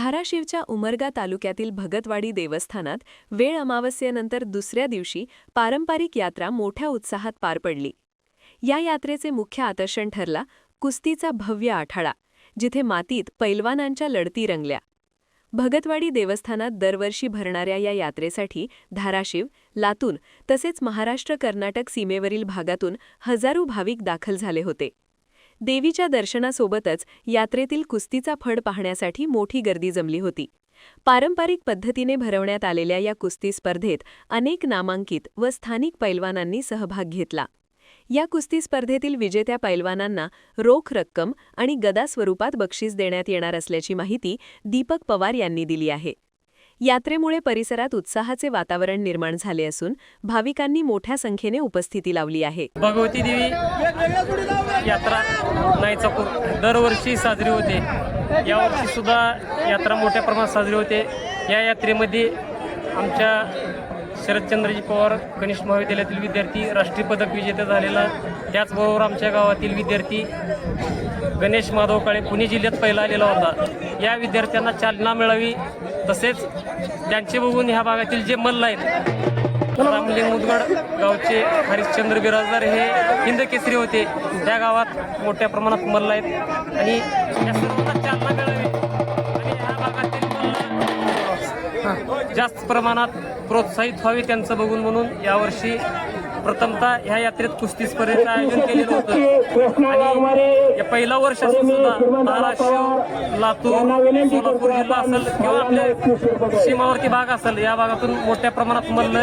धाराशिवच्या उमरगा तालुक्यातील भगतवाडी देवस्थानात वेळ अमावस्येनंतर दुसऱ्या दिवशी पारंपरिक यात्रा मोठ्या उत्साहात पार पडली। या यात्रेचे मुख्य आकर्षण ठरला कुस्तीचा भव्य आखाडा, जिथे मातीत पैलवानांच्या लढती रंगल्या। भगतवाडी देवस्थानात दरवर्षी भरणाऱ्या या यात्रेसाठी धाराशिव, लातूर तसेच महाराष्ट्र-कर्नाटक सीमेवरील भागातून हजारो भाविक दाखल झाले होते। देवीच्या दर्शनासोबतच यात्रेतील कुस्तीचा फड पाहण्यासाठी मोठी गर्दी जमली होती। पारंपरिक पद्धतीने भरवण्यात आलेल्या या कुस्ती स्पर्धेत अनेक नामांकित व स्थानिक पैलवानांनी सहभाग घेतला। या कुस्ती स्पर्धेतील विजेत्या पैलवानांना रोख रक्कम आणि गदा स्वरूपात बक्षीस देण्यात येणार असल्याची माहिती दीपक पवार यांनी दिली आहे। यात्रेमुळे परिसरात उत्साहाचे वातावरण निर्माण झाले असून भाविकांनी मोठ्या संख्येने उपस्थिती लावली आहे। भगवती देवी यात्रा नाईचापूर दरवर्षी साजरी होते। यावर्षी सुद्धा यात्रा मोठ्या प्रमाणात साजरी होते। या यात्रेमध्ये आमच्या शरदचंद्रजी पवार कनिष्ठ महाविद्यालयातील विद्यार्थी राष्ट्रीय पदक विजेता झालेला, त्याचबरोबर आमच्या गावातील विद्यार्थी गणेश माधव काळे पुणे जिल्ह्यात पहिला आलेला होता। या विद्यार्थ्यांना चालना मिळावी, तसेच त्यांचे बघून ह्या भागातील जे मल्ल आहेत, रामलिंग मुदगड गावचे हरिश्चंद्र बिराजदार हे हिंद केसरी होते। त्या गावात मोठ्या प्रमाणात मल्ल आहेत आणि या सर्वांना चालना मिळावी आणि ह्या भागातील मल्ल जास्त प्रमाणात प्रोत्साहित व्हावे त्यांचं बघून म्हणून यावर्षी प्रथमतः ह्या यात्रेत कुस्ती स्पर्धेचं आयोजन केलेलं होतं आणि या पहिला वर्ष असून सुद्धा धाराशिव, लातूर, सोलापूर जिल्हा असेल किंवा आपल्या सीमावर्ती भाग असेल, या भागातून मोठ्या प्रमाणात मल्ल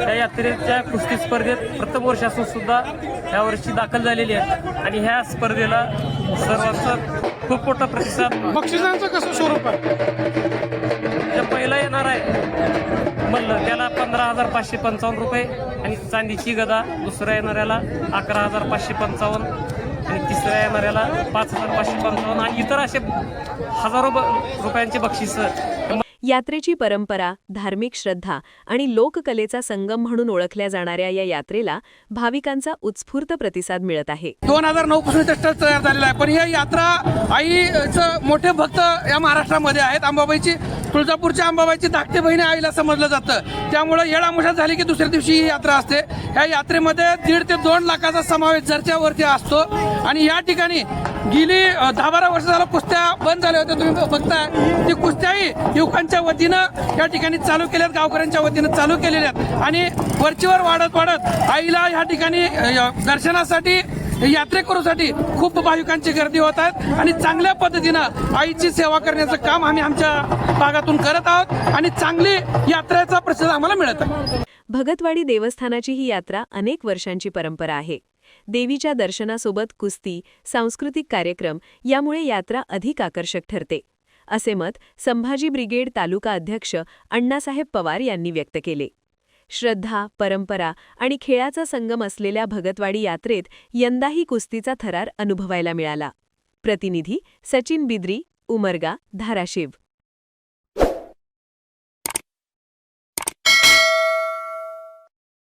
या यात्रेच्या कुस्ती स्पर्धेत प्रथम वर्ष असून सुद्धा यावर्षी दाखल झालेली आहेत आणि ह्या स्पर्धेला सर्वांचा खूप मोठा प्रतिसाद। बक्षिसांचं कसं स्वरूप आहे? पहिला येणार आहे मल्ल त्याला 15,555 रुपये आणि चांदीची गदा, दुसऱ्या येणाऱ्याला 11,555 आणि तिसऱ्या येणाऱ्याला 5,555 आणि इतर असे हजारो रुपयांचे बक्षीस। यात्रेची परंपरा, धार्मिक श्रद्धा आणि लोककलेचा संगम म्हणून ओळखल्या जाणाऱ्या या यात्रेला भाविकांचा उत्स्फूर्त प्रतिसाद मिळत आहे। 2009 पासून ट्रस्ट तयार झालेला आहे, पण ही यात्रा आईचं मोठे भक्त या महाराष्ट्रामध्ये आहेत। अंबाबाईची, तुळजापूरच्या अंबाबाईची धाकटी बहिणी आईला समजलं जातं, त्यामुळे येळामुळा झाली की दुसऱ्या दिवशी ही यात्रा असते। या यात्रेमध्ये 1.5 ते 2 लाखाचा समावेश वरती असतो आणि या ठिकाणी गेली 10-12 वर्ष झालं कुस्त्या बंद झाल्या होत्या। तुम्ही बघताय ती कुस्त्याही युवकांच्या वतीनं या ठिकाणी चालू केल्यात, गावकऱ्यांच्या वतीनं चालू केलेल्या आहेत आणि वरचीवर वाढत आईला या ठिकाणी दर्शनासाठी, यात्रेकरूसाठी खूप भाविकांची गर्दी होत आहेत आणि चांगल्या पद्धतीनं आईची सेवा करण्याचं काम आम्ही आमच्या भागातून करत आहोत आणि चांगली यात्रेचा प्रतिसाद आम्हाला मिळत आहे। भगतवाडी देवस्थानाची ही यात्रा अनेक वर्षांची परंपरा आहे। देवीच्या दर्शनासोबत कुस्ती, सांस्कृतिक कार्यक्रम यामुळे यात्रा अधिक आकर्षक ठरते, असे मत संभाजी ब्रिगेड तालुका अध्यक्ष अण्णासाहेब पवार यांनी व्यक्त केले। श्रद्धा, परंपरा आणि खेळाचा संगम असलेल्या भगतवाडी यात्रेत यंदाही कुस्तीचा थरार अनुभवायला मिळाला। प्रतिनिधी सचिन बिद्री, उमरगा, धाराशिव।